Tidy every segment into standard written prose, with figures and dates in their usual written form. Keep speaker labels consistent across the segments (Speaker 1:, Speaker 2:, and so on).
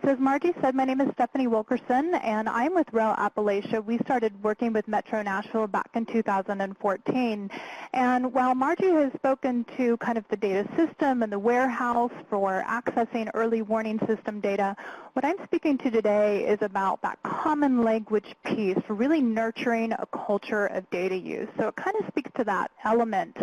Speaker 1: So as Margie said, my name is Stephanie Wilkerson, and I'm with REL Appalachia. We started working with Metro Nashville back in 2014. And while Margie has spoken to kind of the data system and the warehouse for accessing early warning system data, what I'm speaking to today is about that common language piece for really nurturing a culture of data use. So it kind of speaks to that element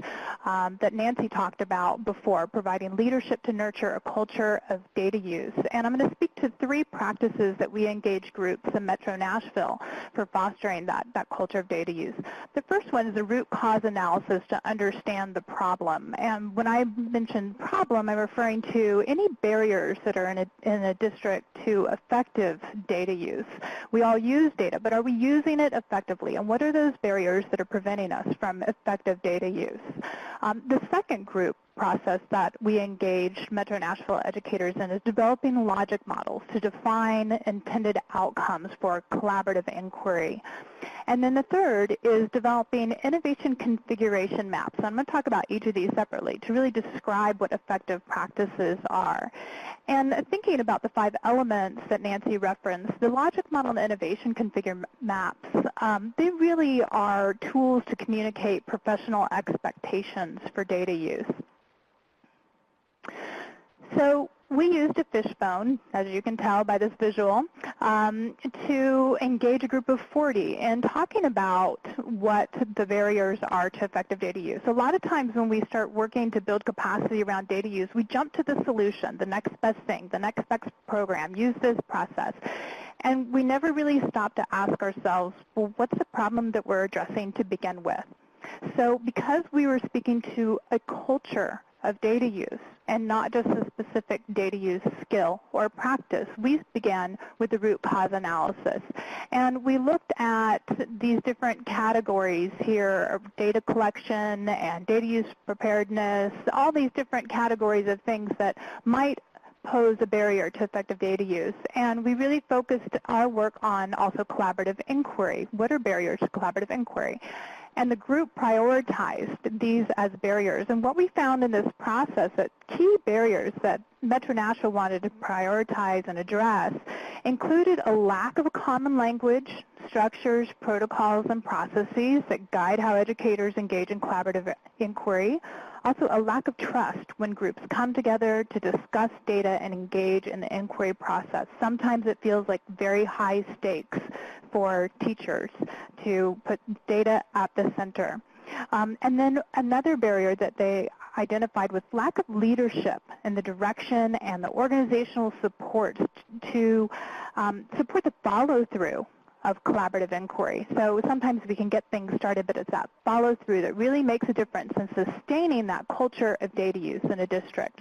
Speaker 1: that Nancy talked about before, providing leadership to nurture a culture of data use. And I'm going to speak to 3 practices that we engage groups in Metro Nashville for fostering that culture of data use. The first one is the root cause analysis to understand the problem. And when I mention problem, I'm referring to any barriers that are in a district to effective data use. We all use data, but are we using it effectively? And what are those barriers that are preventing us from effective data use? The second group process that we engage Metro Nashville educators in is developing logic models to define intended outcomes for collaborative inquiry. And then the third is developing innovation configuration maps. I'm going to talk about each of these separately to really describe what effective practices are. And thinking about the 5 elements that Nancy referenced, the logic model and innovation configure maps, they really are tools to communicate professional expectations for data use. So we used a fishbone, as you can tell by this visual, to engage a group of 40 in talking about what the barriers are to effective data use. A lot of times when we start working to build capacity around data use, we jump to the solution, the next best thing, the next best program, use this process. And we never really stop to ask ourselves, well, what's the problem that we're addressing to begin with? So because we were speaking to a culture of data use and not just a specific data use skill or practice, we began with the root cause analysis. And we looked at these different categories here of data collection and data use preparedness, all these different categories of things that might pose a barrier to effective data use. And we really focused our work on also collaborative inquiry. What are barriers to collaborative inquiry? And the group prioritized these as barriers. And what we found in this process, that key barriers that Metro Nashville wanted to prioritize and address included a lack of a common language, structures, protocols, and processes that guide how educators engage in collaborative inquiry. Also, a lack of trust when groups come together to discuss data and engage in the inquiry process. Sometimes it feels like very high stakes for teachers to put data at the center. And then another barrier that they identified was lack of leadership in the direction and the organizational support to support the follow-through of collaborative inquiry. So sometimes we can get things started, but it's that follow-through that really makes a difference in sustaining that culture of data use in a district.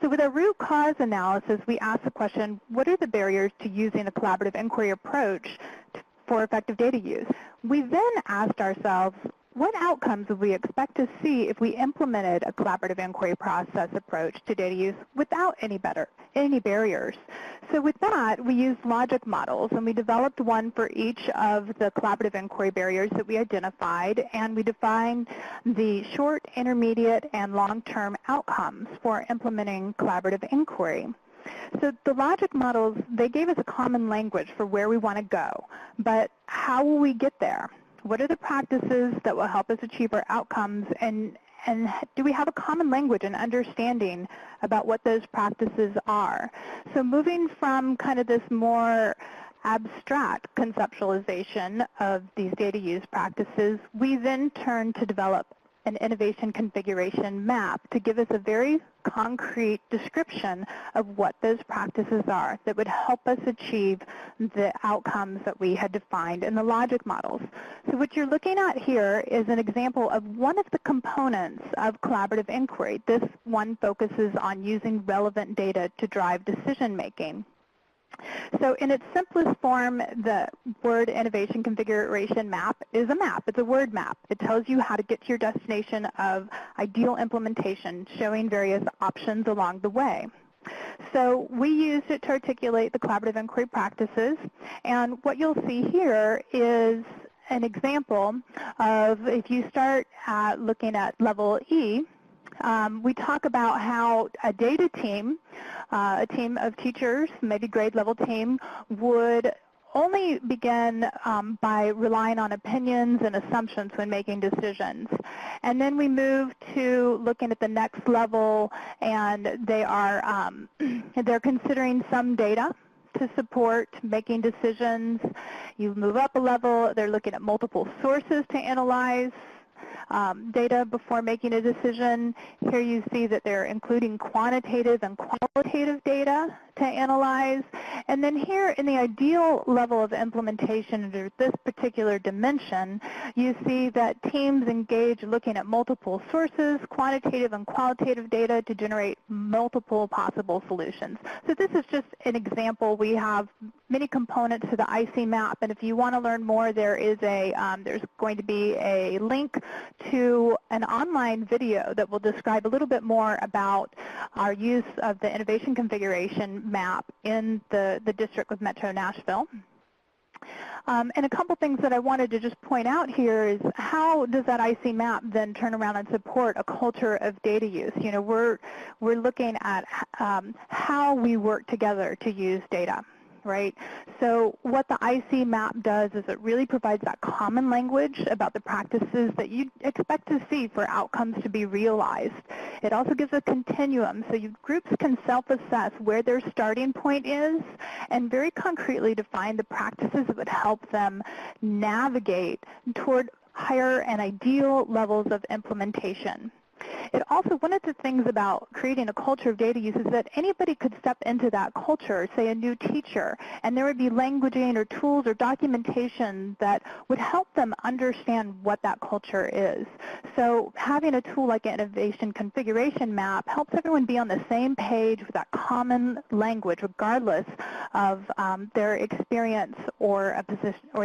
Speaker 1: So with a root cause analysis, we asked the question, what are the barriers to using a collaborative inquiry approach for effective data use? We then asked ourselves, what outcomes would we expect to see if we implemented a collaborative inquiry process approach to data use without any barriers? So with that, we used logic models, and we developed one for each of the collaborative inquiry barriers that we identified, and we defined the short, intermediate, and long-term outcomes for implementing collaborative inquiry. So the logic models, they gave us a common language for where we want to go, but how will we get there? What are the practices that will help us achieve our outcomes, and do we have a common language and understanding about what those practices are? So moving from kind of this more abstract conceptualization of these data use practices, we then turn to develop an innovation configuration map to give us a very concrete description of what those practices are that would help us achieve the outcomes that we had defined in the logic models. So what you're looking at here is an example of one of the components of collaborative inquiry. This one focuses on using relevant data to drive decision making. So in its simplest form, the word innovation configuration map is a map. It's a word map. It tells you how to get to your destination of ideal implementation, showing various options along the way. So we used it to articulate the collaborative inquiry practices, and what you'll see here is an example of if you start looking at level E, we talk about how a data team, a team of teachers, maybe grade level team, would only begin by relying on opinions and assumptions when making decisions. And then we move to looking at the next level, and they are they're considering some data to support making decisions. You move up a level, they're looking at multiple sources to analyze data before making a decision. Here you see that they're including quantitative and qualitative data to analyze. And then here in the ideal level of implementation under this particular dimension, you see that teams engage looking at multiple sources, quantitative and qualitative data to generate multiple possible solutions. So this is just an example. We have many components to the IC map, and if you want to learn more, there is a there's going to be a link to an online video that will describe a little bit more about our use of the innovation configuration map in the district with Metro Nashville. And a couple things that I wanted to just point out here is how does that IC map then turn around and support a culture of data use? You know, we're looking at how we work together to use data. Right? So what the IC map does is it really provides that common language about the practices that you expect to see for outcomes to be realized. It also gives a continuum, so groups can self-assess where their starting point is and very concretely define the practices that would help them navigate toward higher and ideal levels of implementation. It also, one of the things about creating a culture of data use is that anybody could step into that culture, say a new teacher, and there would be languaging or tools or documentation that would help them understand what that culture is. So having a tool like an innovation configuration map helps everyone be on the same page with that common language, regardless of their experience or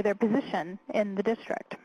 Speaker 1: their position in the district.